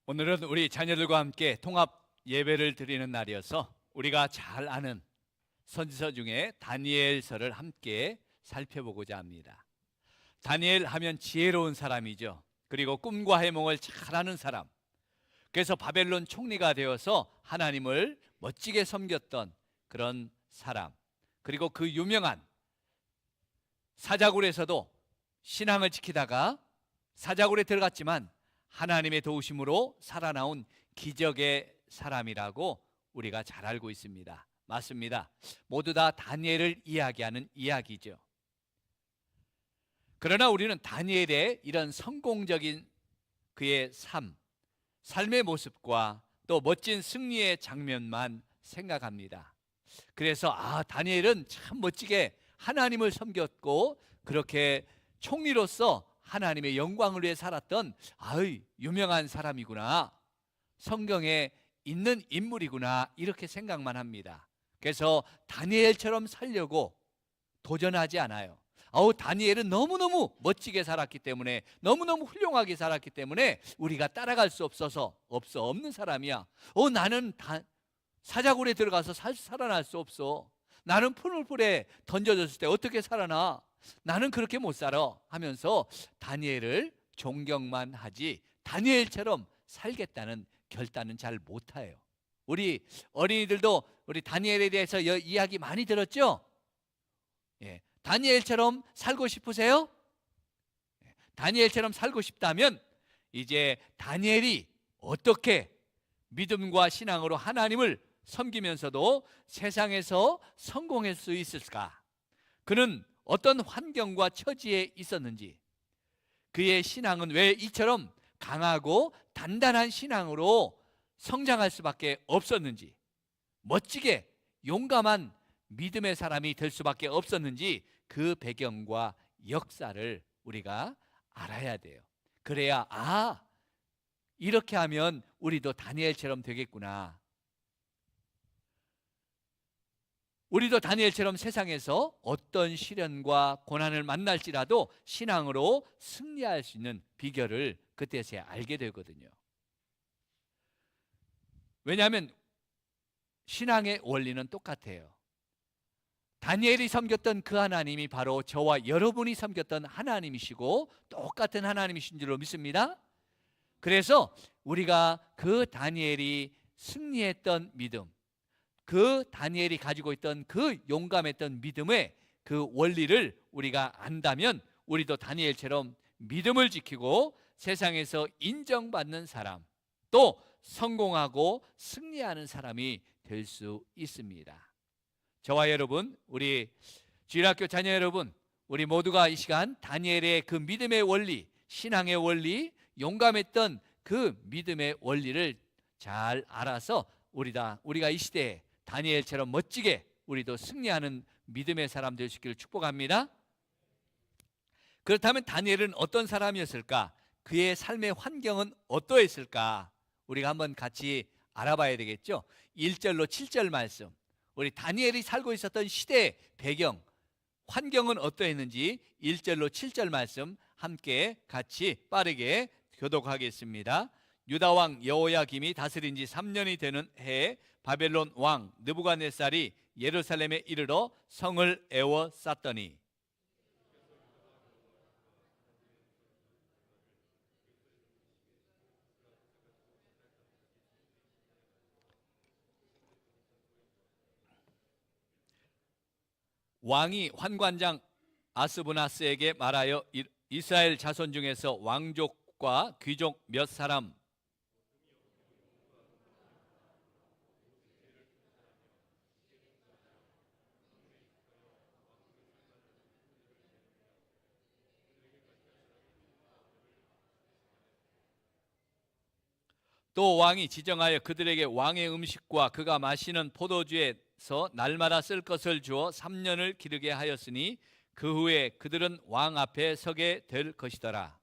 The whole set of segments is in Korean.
오늘은 우리 자녀들과 함께 통합 예배를 드리는 날이어서 우리가 잘 아는 선지서 중에 다니엘서를 함께 살펴보고자 합니다. 다니엘 하면 지혜로운 사람이죠. 그리고 꿈과 해몽을 잘하는 사람. 그래서 바벨론 총리가 되어서 하나님을 멋지게 섬겼던 그런 사람. 그리고 그 유명한 사자굴에서도 신앙을 지키다가 사자굴에 들어갔지만 하나님의 도우심으로 살아나온 기적의 사람이라고 우리가 잘 알고 있습니다. 맞습니다. 모두 다 다니엘을 이야기하는 이야기죠. 그러나 우리는 다니엘의 이런 성공적인 그의 삶의 모습과 또 멋진 승리의 장면만 생각합니다. 그래서 다니엘은 참 멋지게 하나님을 섬겼고 그렇게 총리로서 하나님의 영광을 위해 살았던 유명한 사람이구나, 성경에 있는 인물이구나, 이렇게 생각만 합니다. 그래서 다니엘처럼 살려고 도전하지 않아요. 다니엘은 너무너무 멋지게 살았기 때문에, 너무너무 훌륭하게 살았기 때문에 우리가 따라갈 수 없는 사람이야. 나는 사자굴에 들어가서 살아날 수 없어. 나는 풀물불에 던져졌을 때 어떻게 살아나? 나는 그렇게 못 살아 하면서 다니엘을 존경만 하지 다니엘처럼 살겠다는 결단은 잘 못해요. 우리 어린이들도 우리 다니엘에 대해서 이야기 많이 들었죠? 예, 다니엘처럼 살고 싶으세요? 다니엘처럼 살고 싶다면 이제 다니엘이 어떻게 믿음과 신앙으로 하나님을 섬기면서도 세상에서 성공할 수 있을까? 그는 어떤 환경과 처지에 있었는지, 그의 신앙은 왜 이처럼 강하고 단단한 신앙으로 성장할 수밖에 없었는지, 멋지게 용감한 믿음의 사람이 될 수밖에 없었는지, 그 배경과 역사를 우리가 알아야 돼요. 그래야 이렇게 하면 우리도 다니엘처럼 되겠구나, 우리도 다니엘처럼 세상에서 어떤 시련과 고난을 만날지라도 신앙으로 승리할 수 있는 비결을 그때서야 알게 되거든요. 왜냐하면 신앙의 원리는 똑같아요. 다니엘이 섬겼던 그 하나님이 바로 저와 여러분이 섬겼던 하나님이시고 똑같은 하나님이신 줄로 믿습니다. 그래서 우리가 그 다니엘이 승리했던 믿음, 그 다니엘이 가지고 있던 그 용감했던 믿음의 그 원리를 우리가 안다면 우리도 다니엘처럼 믿음을 지키고 세상에서 인정받는 사람, 또 성공하고 승리하는 사람이 될 수 있습니다. 저와 여러분, 우리 주일학교 자녀 여러분, 우리 모두가 이 시간 다니엘의 그 믿음의 원리, 신앙의 원리, 용감했던 그 믿음의 원리를 잘 알아서 우리가 이 시대에 다니엘처럼 멋지게 우리도 승리하는 믿음의 사람 될 수 있기를 축복합니다. 그렇다면 다니엘은 어떤 사람이었을까? 그의 삶의 환경은 어떠했을까? 우리가 한번 같이 알아봐야 되겠죠. 1절로 7절 말씀, 우리 다니엘이 살고 있었던 시대 배경, 환경은 어떠했는지 1절로 7절 말씀 함께 같이 빠르게 교독하겠습니다. 유다 왕 여호야김이 다스린 지 3년이 되는 해에 바벨론 왕 느부갓네살이 예루살렘에 이르러 성을 에워쌌더니, 왕이 환관장 아스부나스에게 말하여 이스라엘 자손 중에서 왕족과 귀족 몇 사람 또 왕이 지정하여 그들에게 왕의 음식과 그가 마시는 포도주에서 날마다 쓸 것을 주어 3년을 기르게 하였으니 그 후에 그들은 왕 앞에 서게 될 것이더라.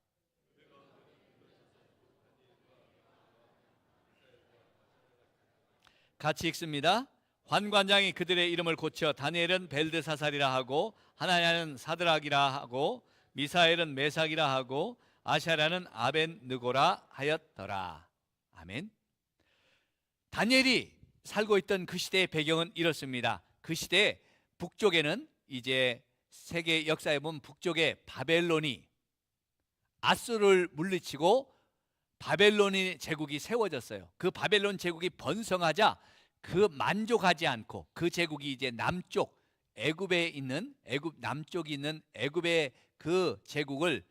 같이 읽습니다. 환관장이 그들의 이름을 고쳐 다니엘은 벨드사살이라 하고 하나냐는 사드락이라 하고 미사엘은 메삭이라 하고 아샤랴는 아벤느고라 하였더라. 아멘. 다니엘이 살고 있던 그 시대의 배경은 이렇습니다. 그 시대에 북쪽에는 이제 세계 역사에 보면 북쪽에 바벨론이 아수르를 물리치고 바벨론의 제국이 세워졌어요. 그 바벨론 제국이 번성하자 그 만족하지 않고 그 제국이 이제 남쪽 애굽에 있는 애굽 남쪽에 있는 애굽의 그 제국을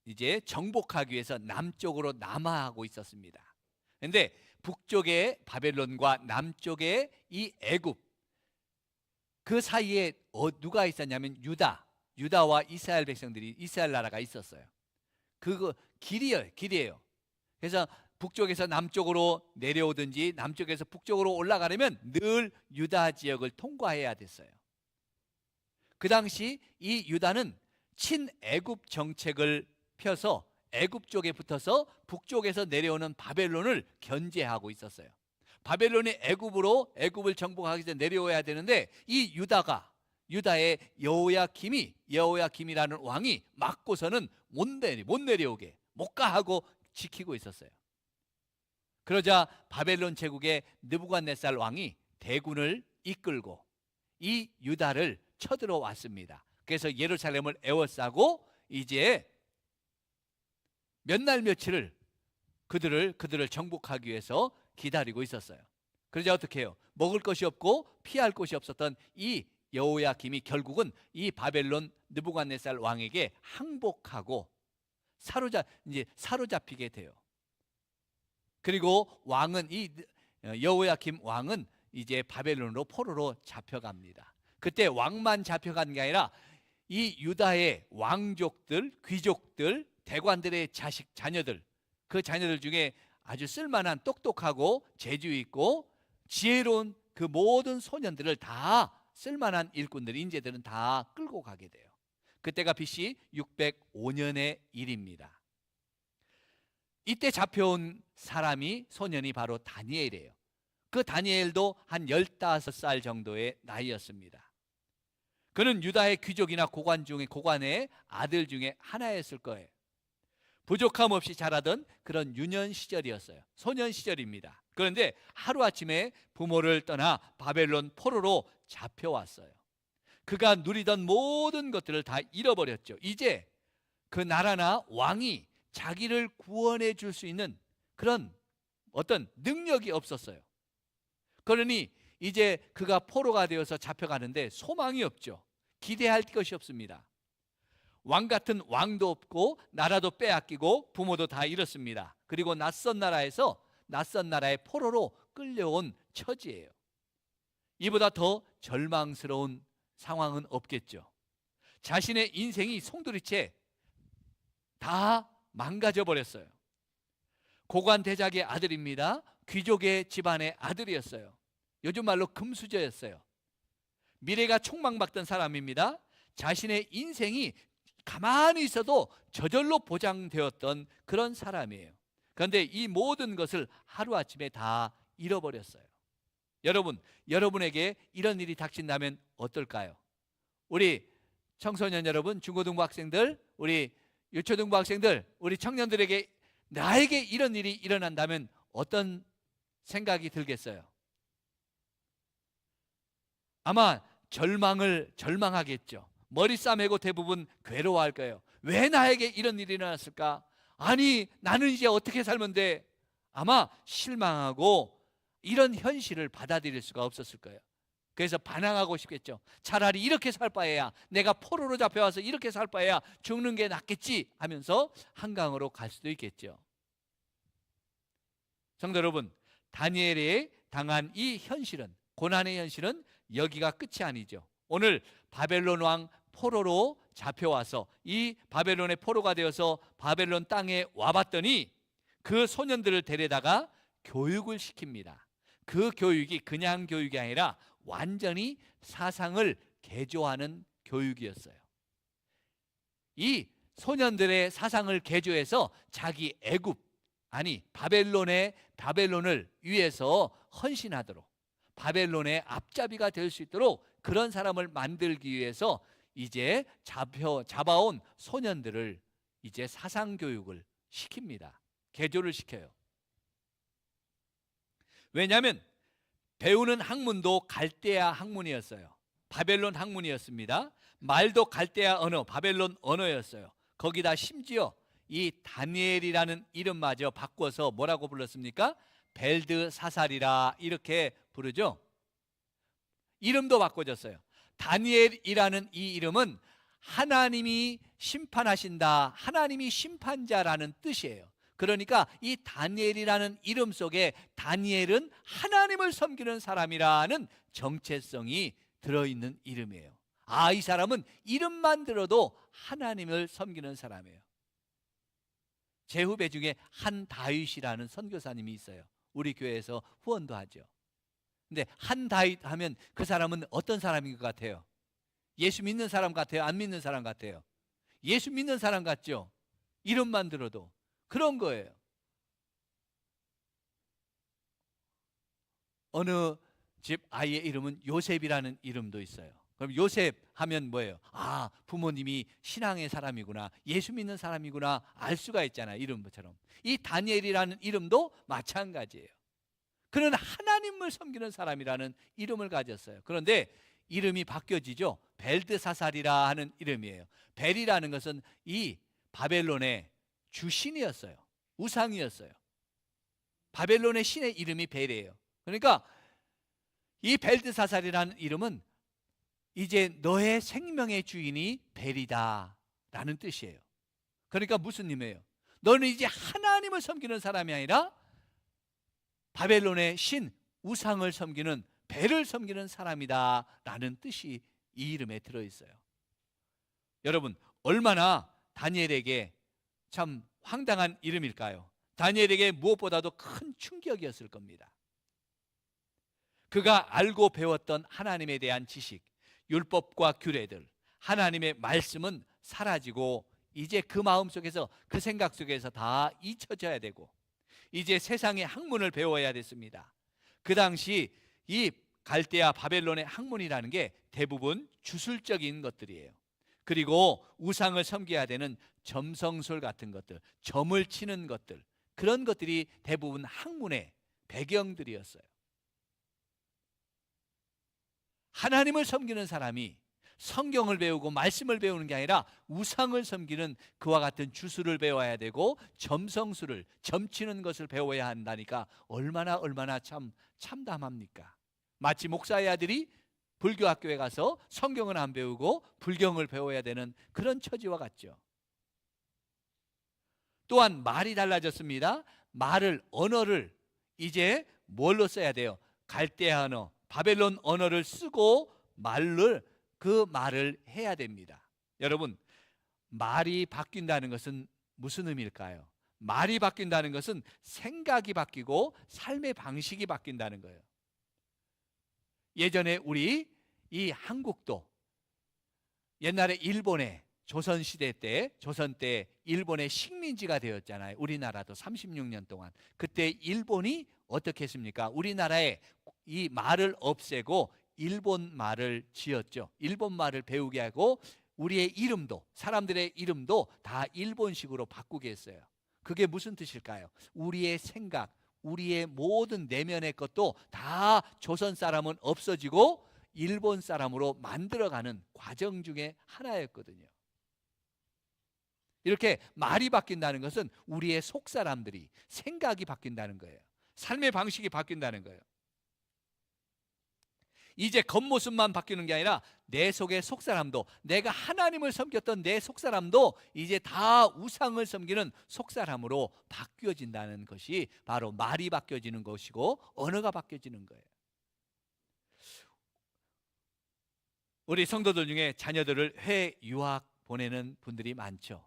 이제 정복하기 위해서 남쪽으로 남하하고 있었습니다. 그런데 북쪽의 바벨론과 남쪽의 이 애굽 그 사이에 누가 있었냐면 유다와 이스라엘 백성들이 이스라엘 나라가 있었어요. 그거 길이에요. 그래서 북쪽에서 남쪽으로 내려오든지 남쪽에서 북쪽으로 올라가려면 늘 유다 지역을 통과해야 됐어요. 그 당시 이 유다는 친애굽 정책을 펴서 애굽 쪽에 붙어서 북쪽에서 내려오는 바벨론을 견제하고 있었어요. 바벨론이 애굽을 정복하기 전에 내려와야 되는데 이 유다의 여호야김이라는 왕이 막고서는 못 내려오게 못 가 하고 지키고 있었어요. 그러자 바벨론 제국의 느부갓네살 왕이 대군을 이끌고 이 유다를 쳐들어왔습니다. 그래서 예루살렘을 에워싸고 이제 몇 날 며칠을 그들을 정복하기 위해서 기다리고 있었어요. 그러자 어떻게 해요? 먹을 것이 없고 피할 곳이 없었던 이 여호야김이 결국은 이 바벨론 느부갓네살 왕에게 항복하고 사로잡히게 돼요. 그리고 왕은 이 여호야김 왕은 이제 바벨론으로 포로로 잡혀갑니다. 그때 왕만 잡혀간 게 아니라 이 유다의 왕족들, 귀족들, 대관들의 자녀들, 그 자녀들 중에 아주 쓸만한 똑똑하고 재주 있고 지혜로운 그 모든 소년들을 다 쓸만한 일꾼들, 인재들은 다 끌고 가게 돼요. 그때가 BC 605년의 일입니다. 이때 잡혀온 소년이 바로 다니엘이에요. 그 다니엘도 한 15살 정도의 나이였습니다. 그는 유다의 귀족이나 고관의 아들 중에 하나였을 거예요. 부족함 없이 자라던 그런 유년 시절이었어요. 소년 시절입니다. 그런데 하루아침에 부모를 떠나 바벨론 포로로 잡혀왔어요. 그가 누리던 모든 것들을 다 잃어버렸죠. 이제 그 나라나 왕이 자기를 구원해 줄 수 있는 그런 어떤 능력이 없었어요. 그러니 이제 그가 포로가 되어서 잡혀가는데 소망이 없죠. 기대할 것이 없습니다. 왕 같은 왕도 없고 나라도 빼앗기고 부모도 다 잃었습니다. 그리고 낯선 나라의 포로로 끌려온 처지예요. 이보다 더 절망스러운 상황은 없겠죠. 자신의 인생이 송두리째 다 망가져 버렸어요. 고관 대작의 아들입니다. 귀족의 집안의 아들이었어요. 요즘 말로 금수저였어요. 미래가 촉망받던 사람입니다. 자신의 인생이 가만히 있어도 저절로 보장되었던 그런 사람이에요. 그런데 이 모든 것을 하루아침에 다 잃어버렸어요. 여러분에게 이런 일이 닥친다면 어떨까요? 우리 청소년 여러분, 중고등부 학생들, 우리 유초등부 학생들, 우리 청년들에게 나에게 이런 일이 일어난다면 어떤 생각이 들겠어요? 아마 절망하겠죠. 머리 싸매고 대부분 괴로워할 거예요. 왜 나에게 이런 일이 일어났을까? 아니, 나는 이제 어떻게 살면 돼? 아마 실망하고 이런 현실을 받아들일 수가 없었을 거예요. 그래서 반항하고 싶겠죠. 차라리 이렇게 살 바에야, 내가 포로로 잡혀와서 이렇게 살 바에야 죽는 게 낫겠지 하면서 한강으로 갈 수도 있겠죠. 성도 여러분, 다니엘이 당한 이 현실은, 고난의 현실은 여기가 끝이 아니죠. 오늘 바벨론 왕 포로로 잡혀와서 이 바벨론의 포로가 되어서 바벨론 땅에 와봤더니 그 소년들을 데려다가 교육을 시킵니다. 그 교육이 그냥 교육이 아니라 완전히 사상을 개조하는 교육이었어요. 이 소년들의 사상을 개조해서 자기 바벨론을 위해서 헌신하도록, 바벨론의 앞잡이가 될 수 있도록 그런 사람을 만들기 위해서 이제 잡아온 소년들을 이제 사상 교육을 시킵니다. 개조를 시켜요. 왜냐하면 배우는 학문도 갈대아 학문이었어요. 바벨론 학문이었습니다. 말도 갈대아 언어, 바벨론 언어였어요. 거기다 심지어 이 다니엘이라는 이름마저 바꿔서 뭐라고 불렀습니까? 벨드사살이라 이렇게 부르죠. 이름도 바꿔줬어요. 다니엘이라는 이 이름은 하나님이 심판하신다, 하나님이 심판자라는 뜻이에요. 그러니까 이 다니엘이라는 이름 속에 다니엘은 하나님을 섬기는 사람이라는 정체성이 들어있는 이름이에요. 아, 이 사람은 이름만 들어도 하나님을 섬기는 사람이에요. 제 후배 중에 한다윗이라는 선교사님이 있어요. 우리 교회에서 후원도 하죠. 근데 한다윗 하면 그 사람은 어떤 사람인 것 같아요? 예수 믿는 사람 같아요? 안 믿는 사람 같아요? 예수 믿는 사람 같죠? 이름만 들어도 그런 거예요. 어느 집 아이의 이름은 요셉이라는 이름도 있어요. 그럼 요셉 하면 뭐예요? 아, 부모님이 신앙의 사람이구나, 예수 믿는 사람이구나 알 수가 있잖아요. 이름처럼 이 다니엘이라는 이름도 마찬가지예요. 그는 하나님을 섬기는 사람이라는 이름을 가졌어요. 그런데 이름이 바뀌어지죠. 벨드사살이라 하는 이름이에요. 벨이라는 것은 이 바벨론의 주신이었어요. 우상이었어요. 바벨론의 신의 이름이 벨이에요. 그러니까 이 벨드사살이라는 이름은 이제 너의 생명의 주인이 벨이다 라는 뜻이에요. 그러니까 무슨 의미예요? 너는 이제 하나님을 섬기는 사람이 아니라 바벨론의 신, 우상을 섬기는, 벨을 섬기는 사람이다 라는 뜻이 이 이름에 들어있어요. 여러분, 얼마나 다니엘에게 참 황당한 이름일까요? 다니엘에게 무엇보다도 큰 충격이었을 겁니다. 그가 알고 배웠던 하나님에 대한 지식, 율법과 규례들, 하나님의 말씀은 사라지고 이제 그 마음속에서, 그 생각 속에서 다 잊혀져야 되고 이제 세상의 학문을 배워야 됐습니다. 그 당시 이 갈대아 바벨론의 학문이라는 게 대부분 주술적인 것들이에요. 그리고 우상을 섬겨야 되는 점성술 같은 것들, 점을 치는 것들, 그런 것들이 대부분 학문의 배경들이었어요. 하나님을 섬기는 사람이 성경을 배우고 말씀을 배우는 게 아니라 우상을 섬기는 그와 같은 주술을 배워야 되고 점성술을, 점치는 것을 배워야 한다니까 얼마나 참 참담합니까? 마치 목사의 아들이 불교 학교에 가서 성경은 안 배우고 불경을 배워야 되는 그런 처지와 같죠. 또한 말이 달라졌습니다. 언어를 이제 뭘로 써야 돼요? 갈대아 언어, 바벨론 언어를 쓰고 그 말을 해야 됩니다. 여러분, 말이 바뀐다는 것은 무슨 의미일까요? 말이 바뀐다는 것은 생각이 바뀌고 삶의 방식이 바뀐다는 거예요. 예전에 우리 이 한국도 옛날에 일본의 조선시대 때, 조선 때 일본의 식민지가 되었잖아요. 우리나라도 36년 동안. 그때 일본이 어떻게 했습니까? 우리나라에 이 말을 없애고 일본 말을 지었죠. 일본 말을 배우게 하고 우리의 이름도, 사람들의 이름도 다 일본식으로 바꾸게 했어요. 그게 무슨 뜻일까요? 우리의 생각, 우리의 모든 내면의 것도 다 조선 사람은 없어지고 일본 사람으로 만들어가는 과정 중에 하나였거든요. 이렇게 말이 바뀐다는 것은 우리의 속 사람들이 생각이 바뀐다는 거예요. 삶의 방식이 바뀐다는 거예요. 이제 겉모습만 바뀌는 게 아니라 내 속의 속사람도, 내가 하나님을 섬겼던 내 속사람도 이제 다 우상을 섬기는 속사람으로 바뀌어진다는 것이 바로 말이 바뀌어지는 것이고 언어가 바뀌어지는 거예요. 우리 성도들 중에 자녀들을 해외 유학 보내는 분들이 많죠.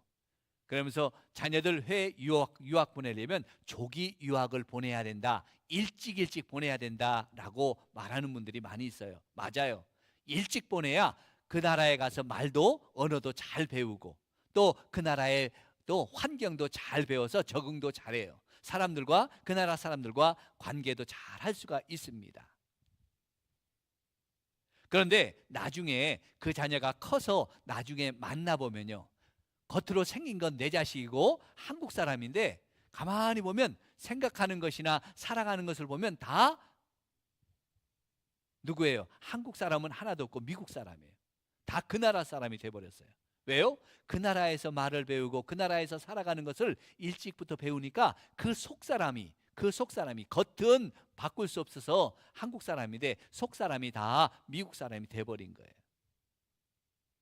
그러면서 자녀들 해외 유학 보내려면 조기 유학을 보내야 된다, 일찍 보내야 된다라고 말하는 분들이 많이 있어요. 맞아요. 일찍 보내야 그 나라에 가서 말도 언어도 잘 배우고 또 그 나라의 또 환경도 잘 배워서 적응도 잘해요. 그 나라 사람들과 관계도 잘 할 수가 있습니다. 그런데 나중에 그 자녀가 커서 나중에 만나보면요, 겉으로 생긴 건 내 자식이고 한국 사람인데 가만히 보면 생각하는 것이나 살아가는 것을 보면 다 누구예요? 한국 사람은 하나도 없고 미국 사람이에요. 다 그 나라 사람이 돼버렸어요. 왜요? 그 나라에서 말을 배우고 그 나라에서 살아가는 것을 일찍부터 배우니까 그 속 사람이 겉은 바꿀 수 없어서 한국 사람인데 속 사람이 다 미국 사람이 돼버린 거예요.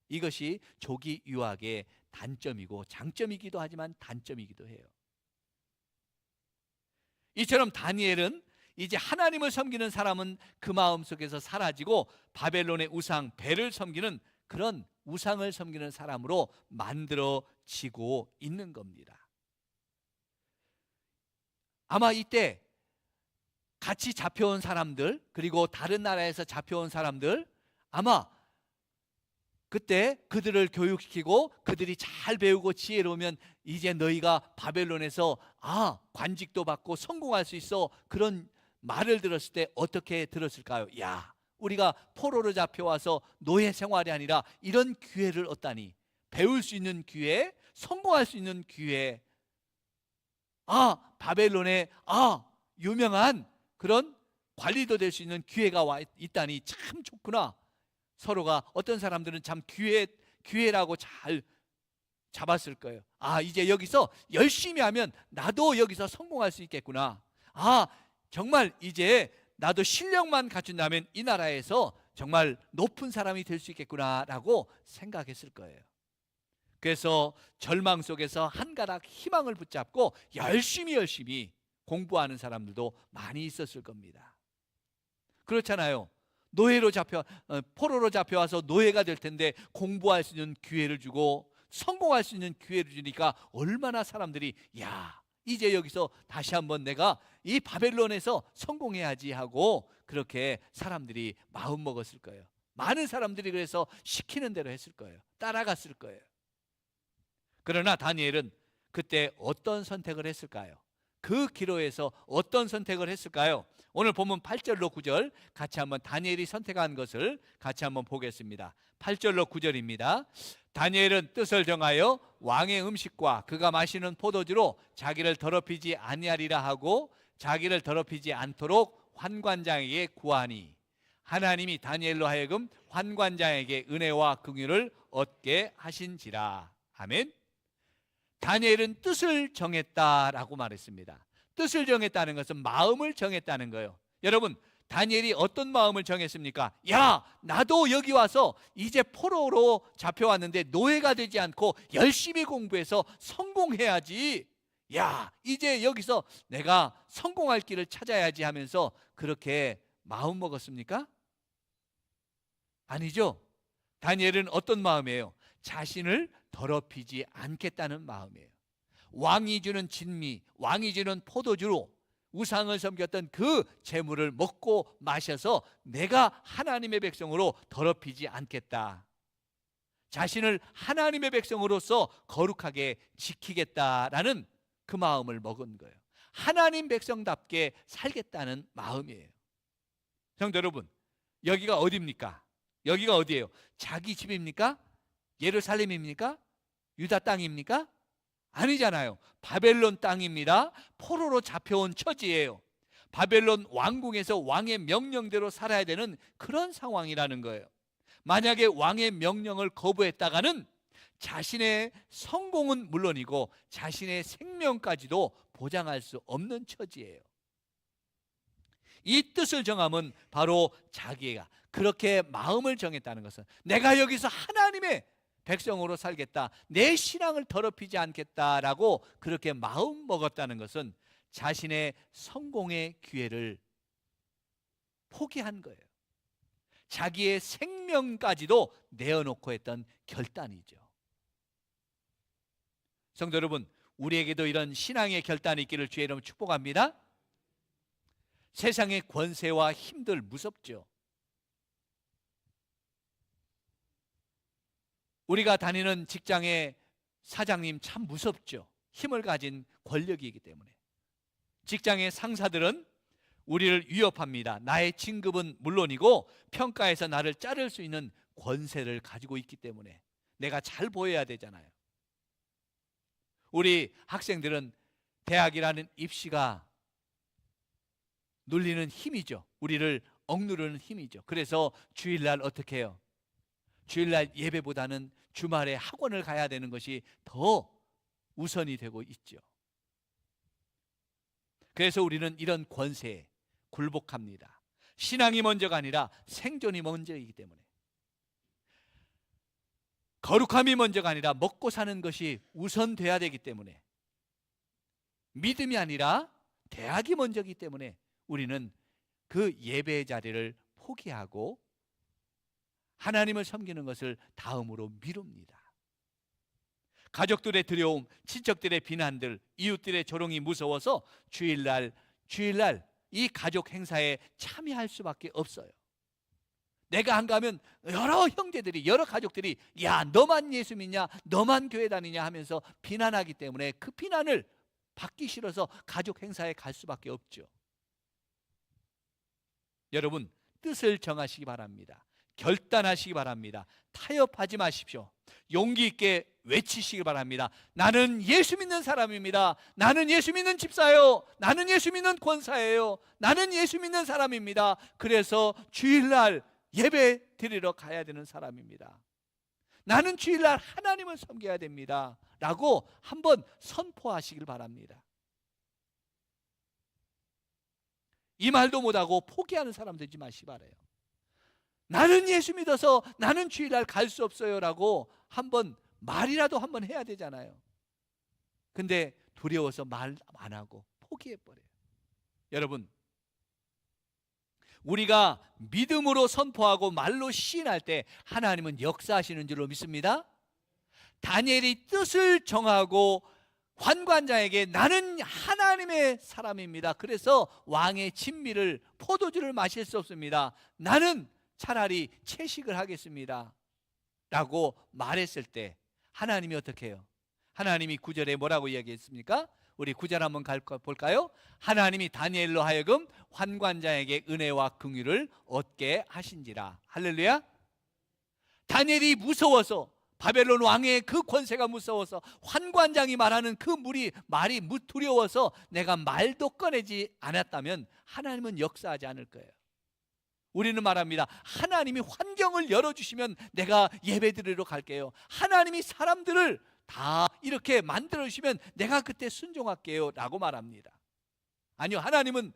이것이 조기 유학의 단점이고 장점이기도 하지만 단점이기도 해요. 이처럼 다니엘은 이제 하나님을 섬기는 사람은 그 마음속에서 사라지고 바벨론의 우상 벨을 섬기는 그런 우상을 섬기는 사람으로 만들어지고 있는 겁니다. 아마 이때 같이 잡혀온 사람들, 그리고 다른 나라에서 잡혀온 사람들, 아마 그때 그들을 교육시키고 그들이 잘 배우고 지혜로우면 이제 너희가 바벨론에서 관직도 받고 성공할 수 있어, 그런 말을 들었을 때 어떻게 들었을까요? 야, 우리가 포로로 잡혀와서 노예 생활이 아니라 이런 기회를 얻다니, 배울 수 있는 기회, 성공할 수 있는 기회, 바벨론에 유명한 그런 관리도 될 수 있는 기회가 와 있다니 참 좋구나. 서로가, 어떤 사람들은 참 기회라고 잘 잡았을 거예요. 이제 여기서 열심히 하면 나도 여기서 성공할 수 있겠구나. 정말 이제 나도 실력만 갖춘다면 이 나라에서 정말 높은 사람이 될 수 있겠구나라고 생각했을 거예요. 그래서 절망 속에서 한 가닥 희망을 붙잡고 열심히 공부하는 사람들도 많이 있었을 겁니다. 그렇잖아요. 포로로 잡혀와서 노예가 될 텐데 공부할 수 있는 기회를 주고 성공할 수 있는 기회를 주니까 얼마나 사람들이 이제 여기서 다시 한번 내가 이 바벨론에서 성공해야지 하고 그렇게 사람들이 마음 먹었을 거예요. 많은 사람들이 그래서 시키는 대로 했을 거예요. 따라갔을 거예요. 그러나 다니엘은 그때 어떤 선택을 했을까요? 그 기로에서 어떤 선택을 했을까요? 오늘 본문 8절로 9절 같이 한번 다니엘이 선택한 것을 같이 한번 보겠습니다. 8절로 9절입니다. 다니엘은 뜻을 정하여 왕의 음식과 그가 마시는 포도주로 자기를 더럽히지 아니하리라 하고 자기를 더럽히지 않도록 환관장에게 구하니 하나님이 다니엘로 하여금 환관장에게 은혜와 긍휼을 얻게 하신지라. 아멘. 다니엘은 뜻을 정했다라고 말했습니다. 뜻을 정했다는 것은 마음을 정했다는 거예요. 여러분, 다니엘이 어떤 마음을 정했습니까? 나도 여기 와서 이제 포로로 잡혀왔는데 노예가 되지 않고 열심히 공부해서 성공해야지. 이제 여기서 내가 성공할 길을 찾아야지 하면서 그렇게 마음 먹었습니까? 아니죠. 다니엘은 어떤 마음이에요? 자신을 더럽히지 않겠다는 마음이에요. 왕이 주는 진미, 왕이 주는 포도주로 우상을 섬겼던 그 재물을 먹고 마셔서 내가 하나님의 백성으로 더럽히지 않겠다. 자신을 하나님의 백성으로서 거룩하게 지키겠다라는 그 마음을 먹은 거예요. 하나님 백성답게 살겠다는 마음이에요. 성도 여러분, 여기가 어디입니까? 여기가 어디예요? 자기 집입니까? 예루살렘입니까? 유다 땅입니까? 아니잖아요. 바벨론 땅입니다. 포로로 잡혀온 처지예요. 바벨론 왕궁에서 왕의 명령대로 살아야 되는 그런 상황이라는 거예요. 만약에 왕의 명령을 거부했다가는 자신의 성공은 물론이고 자신의 생명까지도 보장할 수 없는 처지예요. 이 뜻을 정함은 바로 자기가 그렇게 마음을 정했다는 것은 내가 여기서 하나님의 백성으로 살겠다, 내 신앙을 더럽히지 않겠다라고 그렇게 마음 먹었다는 것은 자신의 성공의 기회를 포기한 거예요. 자기의 생명까지도 내어놓고 했던 결단이죠. 성도 여러분, 우리에게도 이런 신앙의 결단이 있기를 주의 이름으로 축복합니다. 세상의 권세와 힘들 무섭죠. 우리가 다니는 직장의 사장님 참 무섭죠. 힘을 가진 권력이기 때문에. 직장의 상사들은 우리를 위협합니다. 나의 진급은 물론이고 평가에서 나를 자를 수 있는 권세를 가지고 있기 때문에 내가 잘 보여야 되잖아요. 우리 학생들은 대학이라는 입시가 눌리는 힘이죠. 우리를 억누르는 힘이죠. 그래서 주일날 어떻게 해요? 주일날 예배보다는 주말에 학원을 가야 되는 것이 더 우선이 되고 있죠. 그래서 우리는 이런 권세에 굴복합니다. 신앙이 먼저가 아니라 생존이 먼저이기 때문에, 거룩함이 먼저가 아니라 먹고 사는 것이 우선돼야 되기 때문에, 믿음이 아니라 대학이 먼저이기 때문에 우리는 그 예배의 자리를 포기하고 하나님을 섬기는 것을 다음으로 미룹니다. 가족들의 두려움, 친척들의 비난들, 이웃들의 조롱이 무서워서 주일날 이 가족 행사에 참여할 수밖에 없어요. 내가 안 가면 여러 형제들이, 여러 가족들이 야, 너만 예수 믿냐, 너만 교회 다니냐 하면서 비난하기 때문에 그 비난을 받기 싫어서 가족 행사에 갈 수밖에 없죠. 여러분, 뜻을 정하시기 바랍니다. 결단하시기 바랍니다. 타협하지 마십시오. 용기 있게 외치시기 바랍니다. 나는 예수 믿는 사람입니다. 나는 예수 믿는 집사예요. 나는 예수 믿는 권사예요. 나는 예수 믿는 사람입니다. 그래서 주일날 예배 드리러 가야 되는 사람입니다. 나는 주일날 하나님을 섬겨야 됩니다. 라고 한번 선포하시길 바랍니다. 이 말도 못하고 포기하는 사람 되지 마시기 바라요. 나는 예수 믿어서 나는 주일날 갈 수 없어요 라고 한번 말이라도 한번 해야 되잖아요. 근데 두려워서 말 안 하고 포기해버려요. 여러분, 우리가 믿음으로 선포하고 말로 시인할 때 하나님은 역사하시는 줄로 믿습니다. 다니엘이 뜻을 정하고 환관장에게 나는 하나님의 사람입니다. 그래서 왕의 진미를, 포도주를 마실 수 없습니다. 나는 차라리 채식을 하겠습니다 라고 말했을 때 하나님이 어떻게 해요? 하나님이 9절에 뭐라고 이야기했습니까? 우리 9절 한번 볼까요? 하나님이 다니엘로 하여금 환관장에게 은혜와 긍휼을 얻게 하신지라. 할렐루야. 다니엘이 무서워서, 바벨론 왕의 그 권세가 무서워서, 환관장이 말하는 그 말이 두려워서 내가 말도 꺼내지 않았다면 하나님은 역사하지 않을 거예요. 우리는 말합니다. 하나님이 환경을 열어주시면 내가 예배드리러 갈게요. 하나님이 사람들을 다 이렇게 만들어주시면 내가 그때 순종할게요 라고 말합니다. 아니요, 하나님은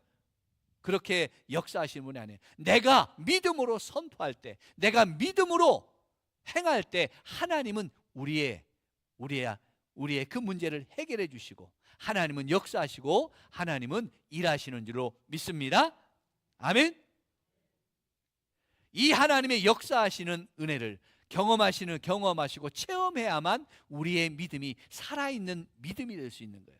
그렇게 역사하시는 분이 아니에요. 내가 믿음으로 선포할 때, 내가 믿음으로 행할 때 하나님은 우리의 그 문제를 해결해 주시고, 하나님은 역사하시고 하나님은 일하시는 줄로 믿습니다. 아멘. 이 하나님의 역사하시는 은혜를 경험하시고 체험해야만 우리의 믿음이 살아있는 믿음이 될 수 있는 거예요.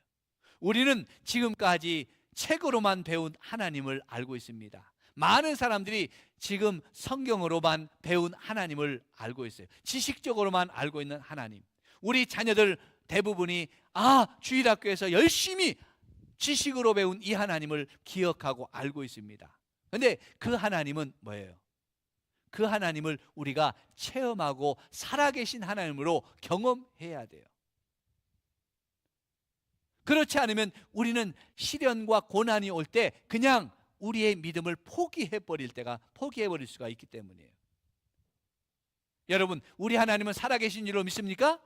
우리는 지금까지 책으로만 배운 하나님을 알고 있습니다. 많은 사람들이 지금 성경으로만 배운 하나님을 알고 있어요. 지식적으로만 알고 있는 하나님. 우리 자녀들 대부분이 주일학교에서 열심히 지식으로 배운 이 하나님을 기억하고 알고 있습니다. 그런데 그 하나님은 뭐예요? 그 하나님을 우리가 체험하고 살아계신 하나님으로 경험해야 돼요. 그렇지 않으면 우리는 시련과 고난이 올 때 그냥 우리의 믿음을 포기해버릴 수가 있기 때문이에요. 여러분, 우리 하나님은 살아계신 줄로 믿습니까?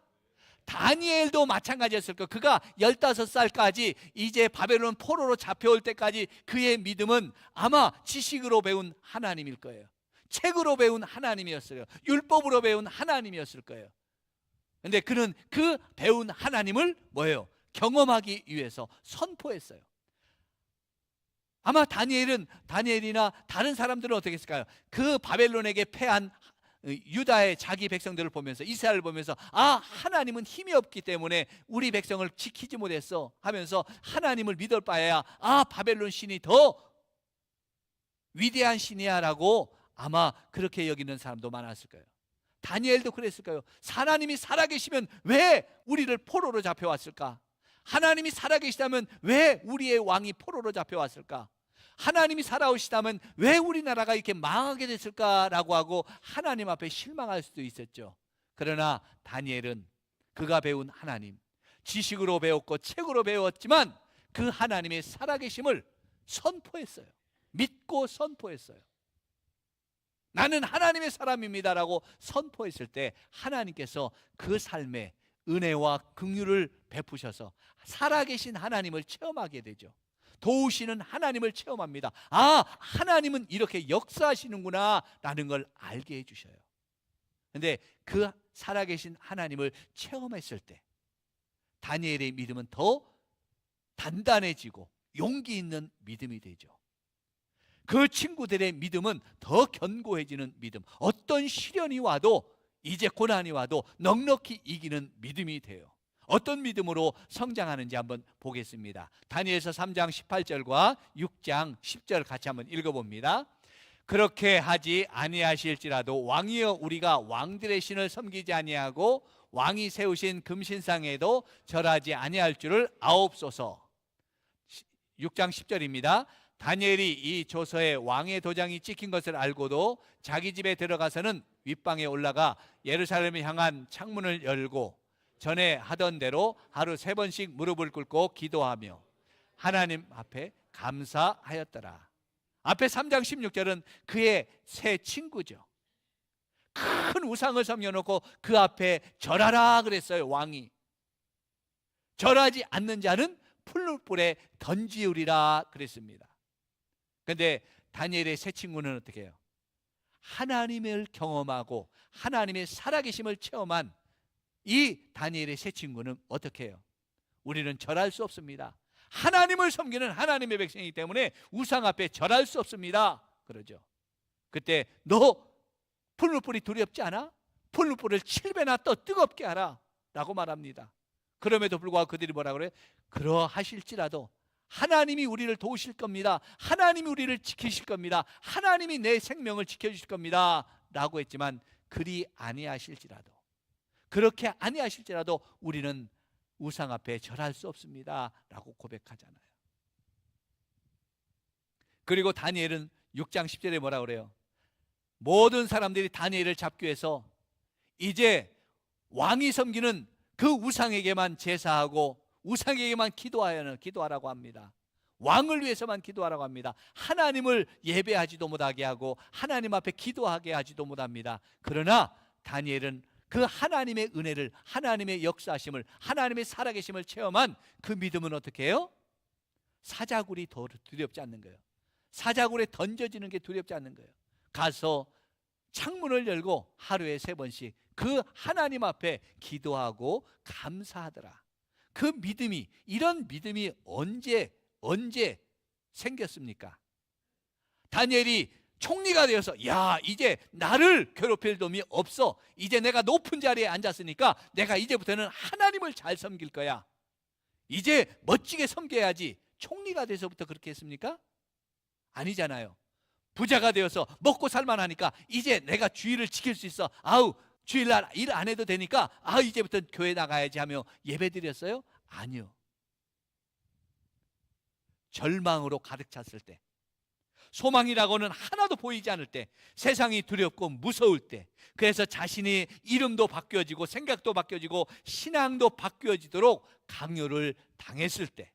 다니엘도 마찬가지였을 거예요. 그가 15살까지 이제 바벨론 포로로 잡혀올 때까지 그의 믿음은 아마 지식으로 배운 하나님일 거예요. 책으로 배운 하나님이었어요. 율법으로 배운 하나님이었을 거예요. 그런데 그는 그 배운 하나님을 뭐예요? 경험하기 위해서 선포했어요. 아마 다니엘이나 다른 사람들은 어떻게 했을까요? 그 바벨론에게 패한 유다의 자기 백성들을 보면서, 이스라엘을 보면서 하나님은 힘이 없기 때문에 우리 백성을 지키지 못했어 하면서 하나님을 믿을 바에야 바벨론 신이 더 위대한 신이야 라고 아마 그렇게 여기는 사람도 많았을 거예요. 다니엘도 그랬을 거예요. 하나님이 살아계시면 왜 우리를 포로로 잡혀왔을까? 하나님이 살아계시다면 왜 우리의 왕이 포로로 잡혀왔을까? 하나님이 살아오시다면 왜 우리나라가 이렇게 망하게 됐을까라고 하고 하나님 앞에 실망할 수도 있었죠. 그러나 다니엘은 그가 배운 하나님, 지식으로 배웠고 책으로 배웠지만 그 하나님의 살아계심을 선포했어요. 믿고 선포했어요. 나는 하나님의 사람입니다라고 선포했을 때 하나님께서 그 삶에 은혜와 긍휼을 베푸셔서 살아계신 하나님을 체험하게 되죠. 도우시는 하나님을 체험합니다. 아, 하나님은 이렇게 역사하시는구나 라는 걸 알게 해주셔요. 그런데 그 살아계신 하나님을 체험했을 때 다니엘의 믿음은 더 단단해지고 용기 있는 믿음이 되죠. 그 친구들의 믿음은 더 견고해지는 믿음, 어떤 시련이 와도 이제 고난이 와도 넉넉히 이기는 믿음이 돼요. 어떤 믿음으로 성장하는지 한번 보겠습니다. 다니엘서 3장 18절과 6장 10절 같이 한번 읽어봅니다. 그렇게 하지 아니하실지라도 왕이여 우리가 왕들의 신을 섬기지 아니하고 왕이 세우신 금신상에도 절하지 아니할 줄을 아옵소서. 6장 10절입니다. 다니엘이 이 조서에 왕의 도장이 찍힌 것을 알고도 자기 집에 들어가서는 윗방에 올라가 예루살렘을 향한 창문을 열고 전에 하던 대로 하루 3번씩 무릎을 꿇고 기도하며 하나님 앞에 감사하였더라. 앞에 3장 16절은 그의 새 친구죠. 큰 우상을 섬겨놓고 그 앞에 절하라 그랬어요. 왕이 절하지 않는 자는 풀무불에 던지우리라 그랬습니다. 그런데 다니엘의 새 친구는 어떻게 해요? 하나님을 경험하고 하나님의 살아계심을 체험한 이 다니엘의 새 친구는 어떻게 해요? 우리는 절할 수 없습니다. 하나님을 섬기는 하나님의 백성이기 때문에 우상 앞에 절할 수 없습니다. 그러죠. 그때 너 풀무불이 두렵지 않아? 풀무불을 7배나 더 뜨겁게 하라 라고 말합니다. 그럼에도 불구하고 그들이 뭐라 그래요? 그러하실지라도 하나님이 우리를 도우실 겁니다. 하나님이 우리를 지키실 겁니다. 하나님이 내 생명을 지켜주실 겁니다 라고 했지만 그리 아니하실지라도, 그렇게 아니하실지라도 우리는 우상 앞에 절할 수 없습니다 라고 고백하잖아요. 그리고 다니엘은 6장 10절에 뭐라 그래요? 모든 사람들이 다니엘을 잡기 위해서 이제 왕이 섬기는 그 우상에게만 제사하고 우상에게만 기도하라고 합니다. 왕을 위해서만 기도하라고 합니다. 하나님을 예배하지도 못하게 하고 하나님 앞에 기도하게 하지도 못합니다. 그러나 다니엘은 그 하나님의 은혜를, 하나님의 역사하심을, 하나님의 살아계심을 체험한 그 믿음은 어떻게 해요? 사자굴이 더 두렵지 않는 거예요. 사자굴에 던져지는 게 두렵지 않는 거예요. 가서 창문을 열고 하루에 3번씩 그 하나님 앞에 기도하고 감사하더라. 그 믿음이, 이런 믿음이 언제 생겼습니까? 다니엘이 총리가 되어서 야, 이제 나를 괴롭힐 놈이 없어. 이제 내가 높은 자리에 앉았으니까 내가 이제부터는 하나님을 잘 섬길 거야. 이제 멋지게 섬겨야지. 총리가 돼서부터 그렇게 했습니까? 아니잖아요. 부자가 되어서 먹고 살만하니까 이제 내가 주일을 지킬 수 있어. 아우, 주일날 일 안 해도 되니까 이제부터 교회 나가야지 하며 예배 드렸어요? 아니요. 절망으로 가득 찼을 때, 소망이라고는 하나도 보이지 않을 때, 세상이 두렵고 무서울 때, 그래서 자신의 이름도 바뀌어지고 생각도 바뀌어지고 신앙도 바뀌어지도록 강요를 당했을 때,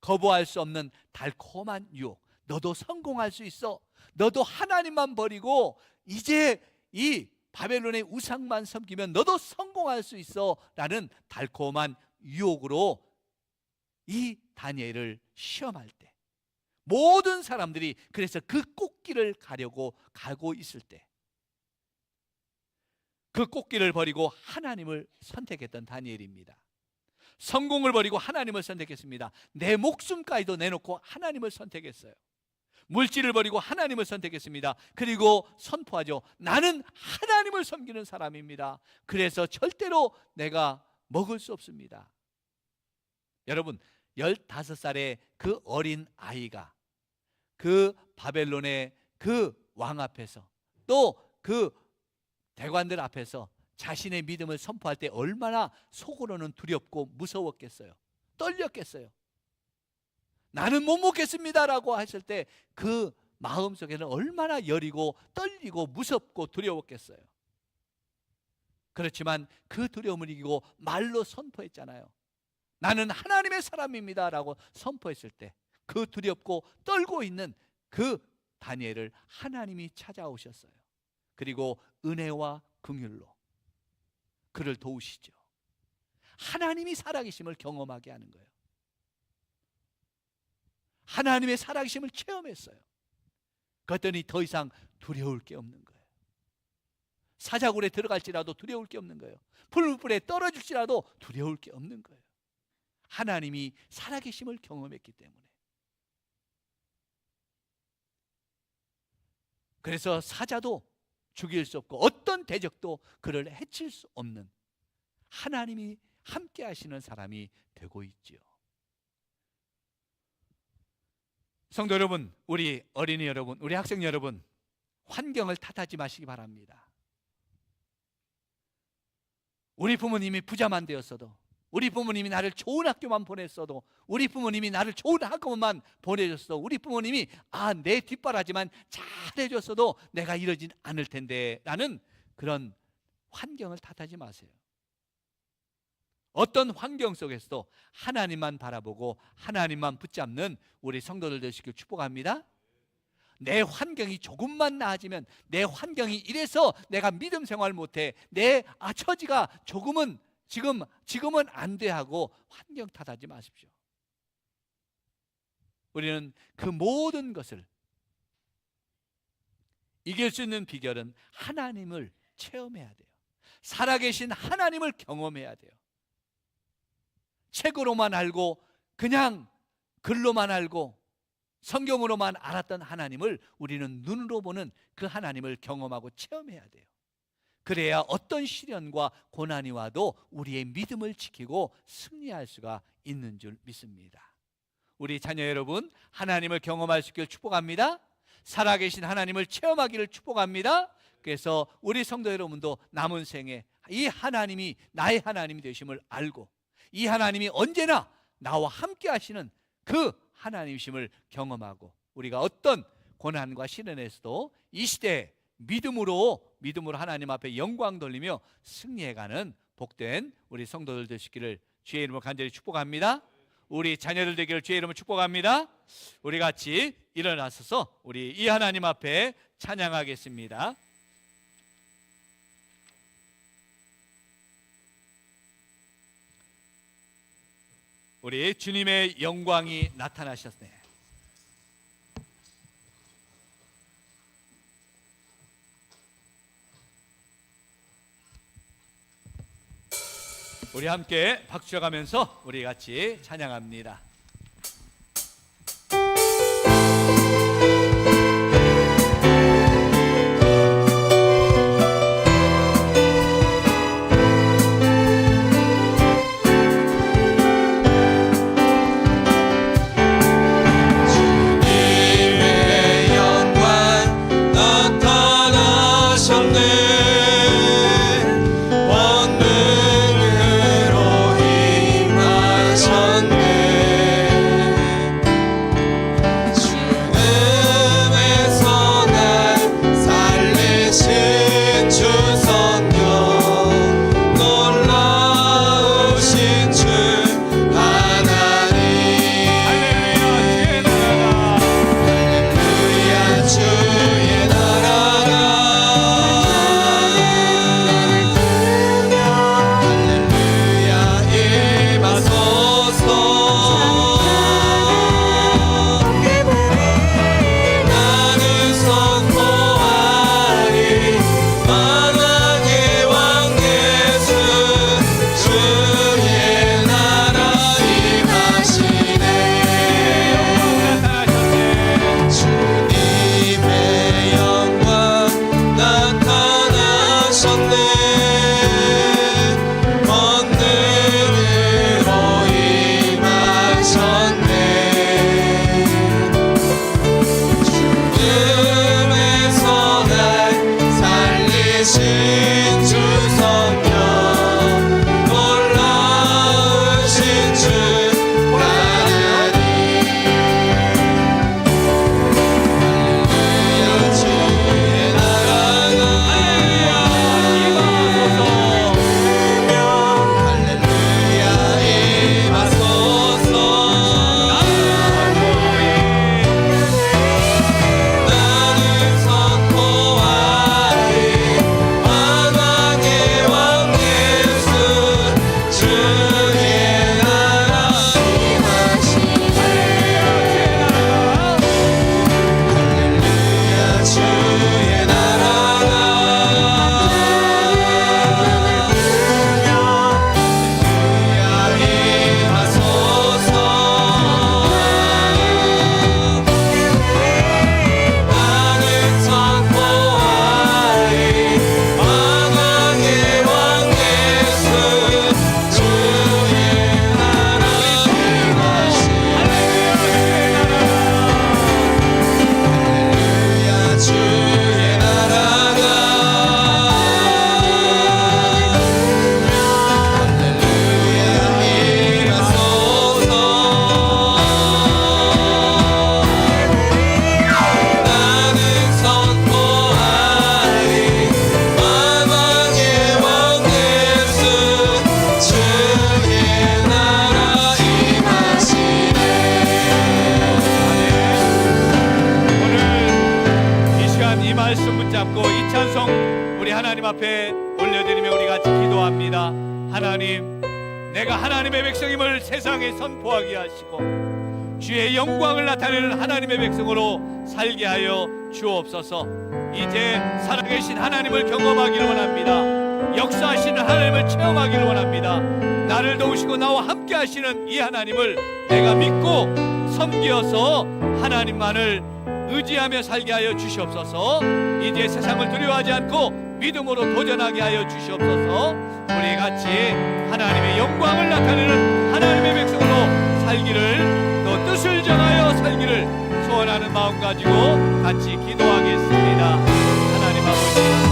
거부할 수 없는 달콤한 유혹, 너도 성공할 수 있어, 너도 하나님만 버리고 이제 이 바벨론의 우상만 섬기면 너도 성공할 수 있어 라는 달콤한 유혹으로 이 다니엘을 시험할 때, 모든 사람들이 그래서 그 꽃길을 가고 있을 때, 그 꽃길을 버리고 하나님을 선택했던 다니엘입니다. 성공을 버리고 하나님을 선택했습니다. 내 목숨까지도 내놓고 하나님을 선택했어요. 물질을 버리고 하나님을 선택했습니다. 그리고 선포하죠. 나는 하나님을 섬기는 사람입니다. 그래서 절대로 내가 먹을 수 없습니다. 여러분, 15살의 그 어린 아이가 그 바벨론의 그 왕 앞에서 또 그 대관들 앞에서 자신의 믿음을 선포할 때 얼마나 속으로는 두렵고 무서웠겠어요. 떨렸겠어요. 나는 못 먹겠습니다라고 했을 때 그 마음속에는 얼마나 여리고 떨리고 무섭고 두려웠겠어요. 그렇지만 그 두려움을 이기고 말로 선포했잖아요. 나는 하나님의 사람입니다 라고 선포했을 때 그 두렵고 떨고 있는 그 다니엘을 하나님이 찾아오셨어요. 그리고 은혜와 긍휼로 그를 도우시죠. 하나님이 살아계심을 경험하게 하는 거예요. 하나님의 살아계심을 체험했어요. 그랬더니 더 이상 두려울 게 없는 거예요. 사자굴에 들어갈지라도 두려울 게 없는 거예요. 풀무불에 떨어질지라도 두려울 게 없는 거예요. 하나님이 살아계심을 경험했기 때문에. 그래서 사자도 죽일 수 없고 어떤 대적도 그를 해칠 수 없는 하나님이 함께 하시는 사람이 되고 있지요. 성도 여러분, 우리 어린이 여러분, 우리 학생 여러분, 환경을 탓하지 마시기 바랍니다. 우리 부모님이 부자만 되었어도, 우리 부모님이 나를 좋은 학교만 보냈어도, 우리 부모님이 나를 좋은 학교만 보내줬어도, 우리 부모님이 내 뒷바라지만 잘해줬어도 내가 이러진 않을 텐데 라는 그런 환경을 탓하지 마세요. 어떤 환경 속에서도 하나님만 바라보고 하나님만 붙잡는 우리 성도들 되시길 축복합니다. 내 환경이 조금만 나아지면, 내 환경이 이래서 내가 믿음 생활 못해, 내 처지가 조금은 지금은 안 돼 하고 환경 탓하지 마십시오. 우리는 그 모든 것을 이길 수 있는 비결은 하나님을 체험해야 돼요. 살아계신 하나님을 경험해야 돼요. 책으로만 알고 그냥 글로만 알고 성경으로만 알았던 하나님을 우리는 눈으로 보는 그 하나님을 경험하고 체험해야 돼요. 그래야 어떤 시련과 고난이 와도 우리의 믿음을 지키고 승리할 수가 있는 줄 믿습니다. 우리 자녀 여러분, 하나님을 경험할 수 있기를 축복합니다. 살아계신 하나님을 체험하기를 축복합니다. 그래서 우리 성도 여러분도 남은 생에 이 하나님이 나의 하나님이 되심을 알고, 이 하나님이 언제나 나와 함께 하시는 그 하나님이심을 경험하고, 우리가 어떤 고난과 시련에서도 이 시대에 믿음으로 하나님 앞에 영광 돌리며 승리해가는 복된 우리 성도들 되시기를 주의 이름으로 간절히 축복합니다. 우리 자녀들 되기를 주의 이름으로 축복합니다. 우리 같이 일어나서서 우리 이 하나님 앞에 찬양하겠습니다. 우리 주님의 영광이 나타나셨네. 우리 함께 박수 쳐가면서 우리 같이 찬양합니다. 원능으로 임하셨네. 앞에 올려드리며 우리 같이 기도합니다. 하나님, 내가 하나님의 백성임을 세상에 선포하게 하시고 주의 영광을 나타내는 하나님의 백성으로 살게 하여 주옵소서. 이제 살아계신 하나님을 경험하기를 원합니다. 역사하시는 하나님을 체험하기를 원합니다. 나를 도우시고 나와 함께 하시는 이 하나님을 내가 믿고 섬기어서 하나님만을 의지하며 살게 하여 주시옵소서. 이제 세상을 두려워하지 않고 믿음으로 도전하게 하여 주시옵소서. 우리 같이 하나님의 영광을 나타내는 하나님의 백성으로 살기를, 또 뜻을 정하여 살기를 소원하는 마음 가지고 같이 기도하겠습니다. 하나님 아버지,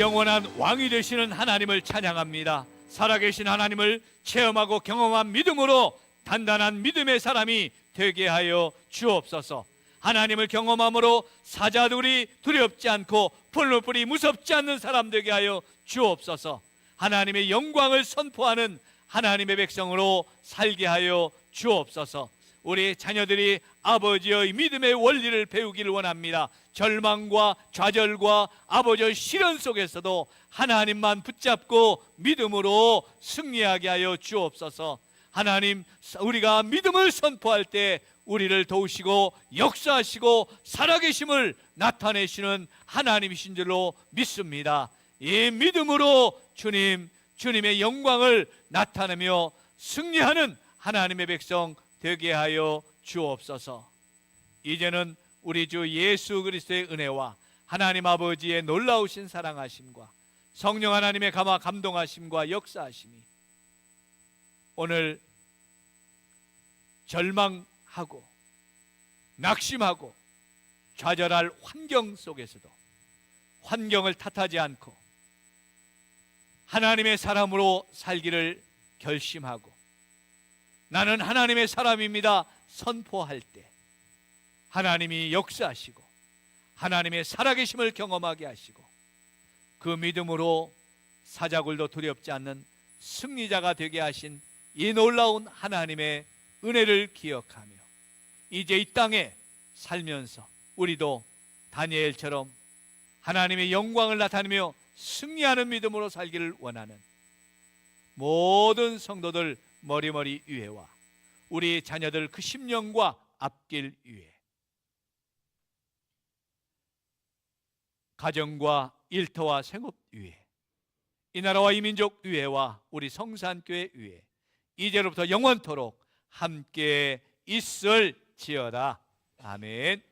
영원한 왕이 되시는 하나님을 찬양합니다. 살아계신 하나님을 체험하고 경험한 믿음으로 단단한 믿음의 사람이 되게 하여 주옵소서. 하나님을 경험함으로 사자들이 두렵지 않고 풀무불이 무섭지 않는 사람 되게 하여 주옵소서. 하나님의 영광을 선포하는 하나님의 백성으로 살게 하여 주옵소서. 우리 자녀들이 아버지의 믿음의 원리를 배우기를 원합니다. 절망과 좌절과 아버지의 시련 속에서도 하나님만 붙잡고 믿음으로 승리하게 하여 주옵소서. 하나님, 우리가 믿음을 선포할 때 우리를 도우시고 역사하시고 살아계심을 나타내시는 하나님이신 줄로 믿습니다. 이 믿음으로 주님의 영광을 나타내며 승리하는 하나님의 백성 되게 하여 주옵소서. 이제는 우리 주 예수 그리스도의 은혜와 하나님 아버지의 놀라우신 사랑하심과 성령 하나님의 감동하심과 역사하심이 오늘 절망하고 낙심하고 좌절할 환경 속에서도 환경을 탓하지 않고 하나님의 사람으로 살기를 결심하고 나는 하나님의 사람입니다 선포할 때 하나님이 역사하시고 하나님의 살아계심을 경험하게 하시고 그 믿음으로 사자굴도 두렵지 않는 승리자가 되게 하신 이 놀라운 하나님의 은혜를 기억하며 이제 이 땅에 살면서 우리도 다니엘처럼 하나님의 영광을 나타내며 승리하는 믿음으로 살기를 원하는 모든 성도들 머리머리 위에와 우리 자녀들 그 심령과 앞길 위에 가정과 일터와 생업 위에 이 나라와 이 민족 위에와 우리 성산교회 위에 이제로부터 영원토록 함께 있을지어다. 아멘.